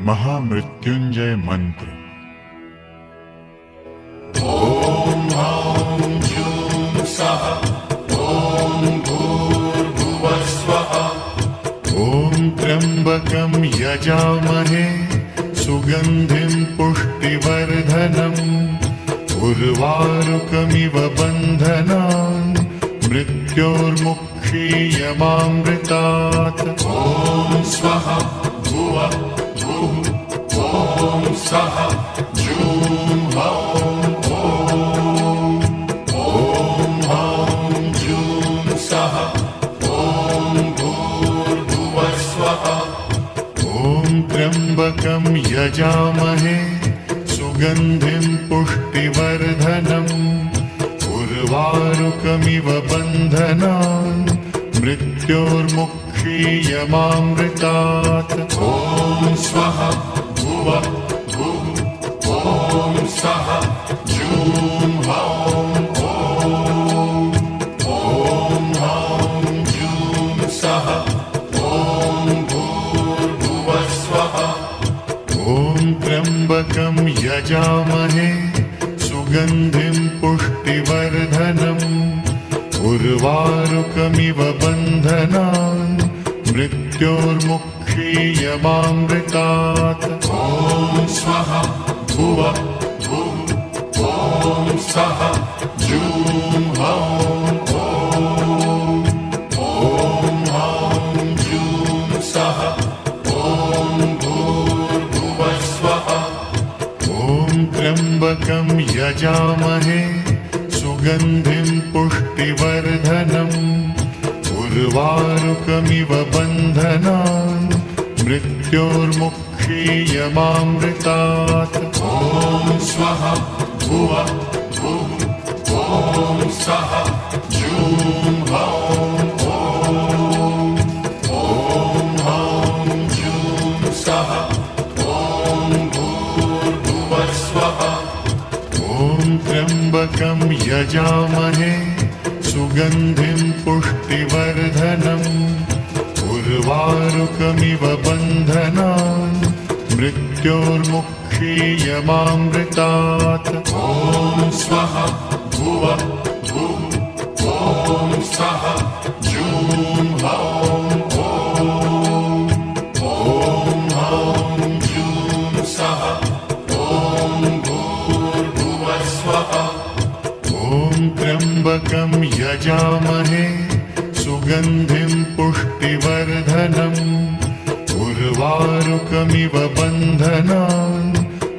महामृत्युंजय मंत्र। ॐ ह्रां जूं सः ॐ भूर्भुवः स्वः। ॐ त्र्यंबकं यजामहे सुगंधिं पुष्टिवर्धनम् उर्वारुकमिव बन्धनान् मृत्योर्मुक्षीयमामृतात्। ॐ स्वः भुवः भुः ॐ सः जूं ह्रौं ॐ ह्रां जूं सः ॐ भूर्भुवः स्वः। ॐ त्र्यंबकं यजामहे सुगंधिं पुष्टिवर्धनम् उर्वारुकमिव बन्धनान् मृत्योर्मुक्षीयमामृतात्। ॐ स्वः भुवः भुः ॐ सः जूं ह्रौं ॐ ह्रां जूं सः ॐ भूर्भुवः स्वः। ॐ त्र्यंबकं यजामहे सुगंधिं पुष्टिवर्धनम् उर्वारुकमिव बन्धनान् मृत्योर्मुक्षीयमामृतात्। ॐ स्वः भुवः भुः ॐ सः जूं ह्रौं ॐ ह्रां जूं सः ॐ भूर्भुवः स्वः। ॐ त्र्यंबकं यजामहे सुगंधिं पुष्टिवर्धनम् उर्वारुकमिव बन्धनान् मृत्योर्मुक्षीयमामृतात्। ॐ स्वः भुवः भुः ॐ सः जूं ह्रौं ॐ ह्रां जूं सः ॐ भूर्भुवः स्वः। ॐ त्र्यंबकं यजामहे सुगंधिं पुष्टिवर्धनम् उर्वारुकमिव बन्धनान् मृत्योर्मुक्षीयमामृतात्। ॐ स्वः भुवः भुः ॐ सः जूं ह्रौं ॐ ह्रां जूं सः ॐ भूर्भुवः स्वः। ॐ त्र्यंबकं यजामहे सुगंधिं पुष्टिवर्धनम् उर्वारुकमिव बन्धनान्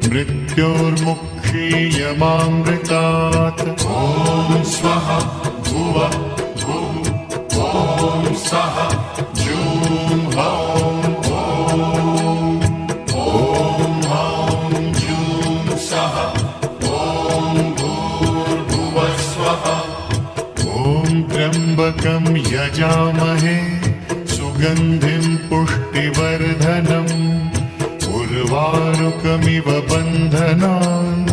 मृत्योर्मुक्षीयमामृतात्। ॐ स्वः भुवः भुः ॐ सः जूं ह्रौं ॐ ह्रां जूं सः ॐ भूर्भुवः स्वः। ॐ त्र्यंबकं यजामहे सुगंधिं पुष्टिवर्धनम् उर्वारुकमिव बन्धनान्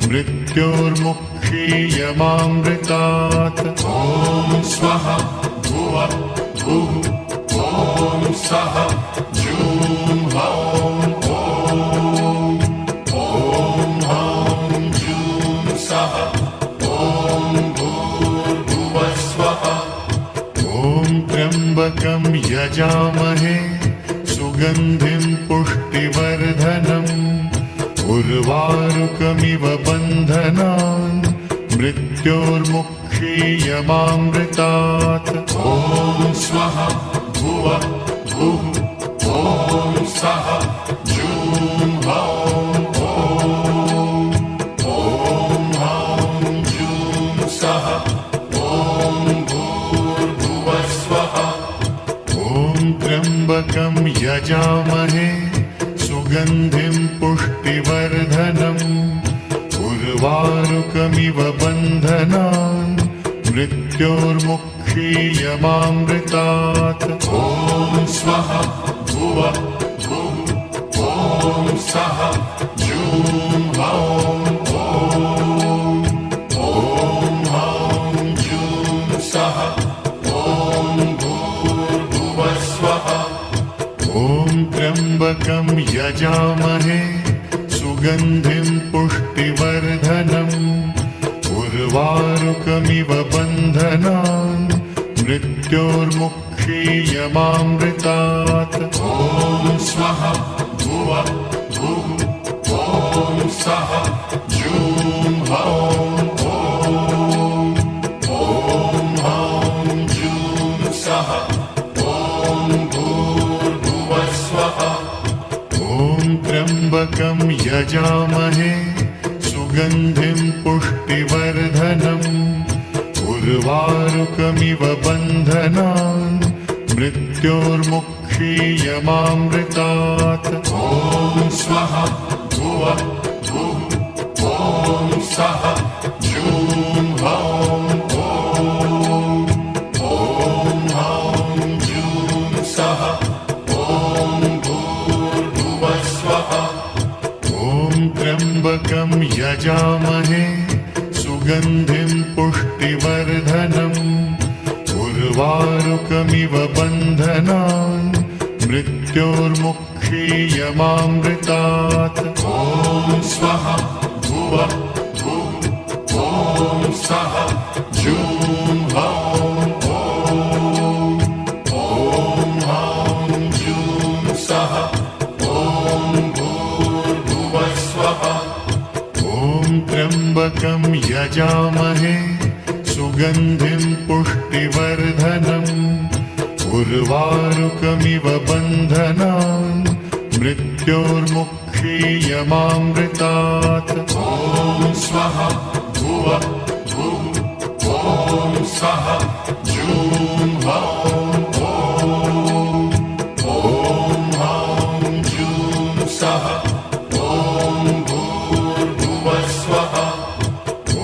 मृत्योर्मुक्षीयमामृतात्। ॐ स्वः भुवः भुः ॐ सः जूं ह्रौं ॐ ह्रां जूं सः ॐ भूर्भुवः स्वः। ॐ त्र्यंबकं यजामहे सुगंधिं पुष्टिवर्धनम् उर्वारुकमिव बन्धनान् मृत्योर्मुक्षीयमामृतात्। ॐ स्वः भुवः भुः ॐ सः जूं ह्रौं ॐ ह्रां जूं सः ॐ भूर्भुवः स्वः। ॐ त्र्यंबकं यजामहे सुगंधिं पुष्टिवर्धनम् उर्वारुकमिव बन्धनान् मृत्योर्मुक्षीयमामृतात्। ॐ स्वः भुवः भुः ॐ सः जूं ह्रौं ॐ ह्रां जूं सः ॐ भूर्भुवः स्वः। ॐ त्र्यंबकं त्र्यम्बकं यजामहे सुगन्धिं पुष्टिवर्धनम् उर्वारुकमिव बन्धनान् मृत्योर्मुक्षीयमामृतात्। ॐ स्वः भुवः भुः ॐ सः जूं हौं ॐ हौं जूं सः ॐ भूर्भुवः स्वः। ॐ त्र्यम्बकं यजामहे सुगन्धिं पुष्टिवर्धनम् उर्वारुकमिव बन्धनान् मृत्योर्मुक्षीयमामृतात्। ॐ स्वः भुवः भुः ॐ सः जूं हौं हौं जूं सः ॐ भूर्भुवः स्वः। ॐ त्र्यम्बकं यजामहे सुगन्धिं पुष्टिवर्धनम् उर्वारुकमिव बन्धनान् मृत्योर्मुक्षीयमामृतात्। ॐ स्वः भुवः भुः ॐ सः जूं हौं हौं जूं सः ॐ भूर्भुवः स्वः। ॐ त्र्यम्बकं यजामहे सुगन्धिं पुष्टिवर्धनम् उर्वारुकमिव बन्धनान् मृत्योर्मुक्षीयमामृतात्। ॐ स्वः भुवः भुः ॐ सः जूं हौं हौं जूं सः ॐ भूर्भुवः स्वः।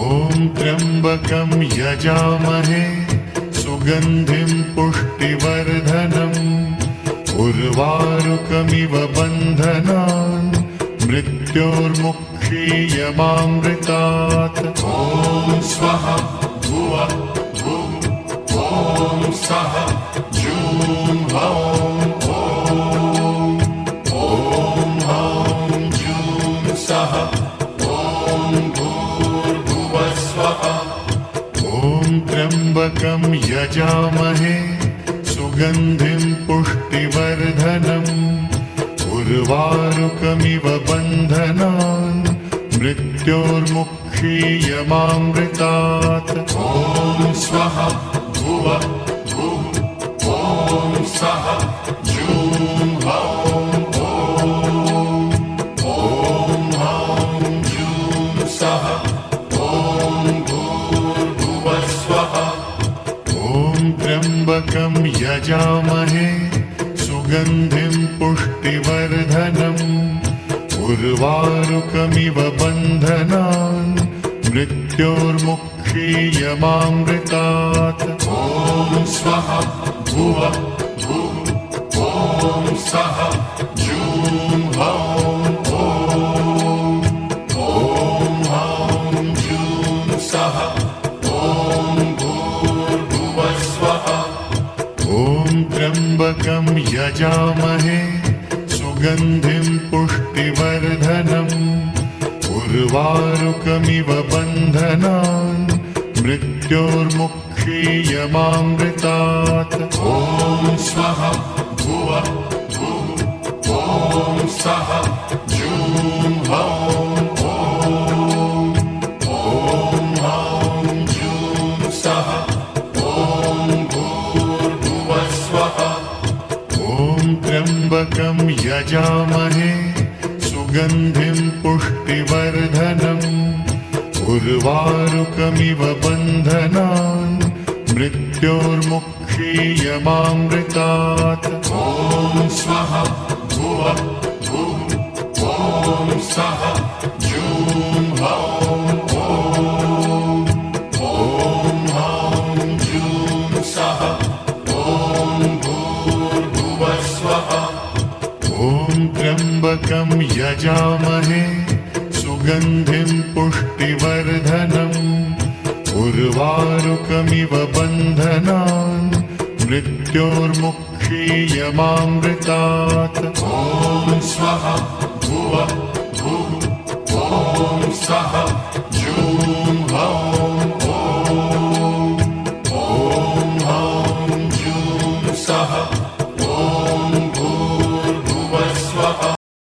ॐ त्र्यम्बकं यजामहे सुगन्धिं पुष्टिवर्धनम् उर्वारुकमिव बन्धनान् मृत्योर्मुक्षीयमामृतात्। ॐ स्वः भुवः भुः ॐ सः जूं हौं हौं जूं सः ॐ भूर्भुवः स्वः। ॐ त्र्यम्बकं यजामहे सुगन्धिं पुष्टिवर्धनम् उर्वारुकमिव बन्धनान् मृत्योर्मुक्षीयमामृतात्। ॐ स्वः भुवः भुः ॐ सः जूं हौं हौं जूं सः ॐ भूर्भुवः स्वः। ॐ त्र्यम्बकं यजामहे सुगन्धिं पुष्टिवर्धनम् उर्वारुकमिव बन्धनान् मृत्योर्मुक्षीयमामृतात्। ॐ स्वः भुवः भुः ॐ सः जूं हौं हौं जूं सः ॐ भूर्भुवः स्वः। ॐ त्र्यम्बकं यजामहे सुगन्धिं पुष्टिवर्धनम् उर्वारुकमिव बन्धनान् मृत्योर्मुक्षीयमामृतात्। ॐ स्वः भुवः भुः ॐ सः जूं हौं हौं जूं सः ॐ भूर्भुवः स्वः। ॐ त्र्यम्बकं यजामहे सुगन्धिं पुष्टिवर्धनम् उर्वारुकमिव बन्धनान् मृत्योर्मुक्षीयमामृतात्। ॐ स्वः भुवः भुः ॐ सः जूं हौं हौं जूं सः ॐ भूर्भुवः स्वः। ॐ त्र्यम्बकं यजामहे सुगन्धिं पुष्टिवर्धनम् उर्वारुकमिव बन्धनान् मृत्योर्मुक्षीयमामृतात्। क्षीयमामृतात् ॐ स्वः भुवः भुः ॐ स्वः जूं हौं ॐ ॐ हौं जूं सः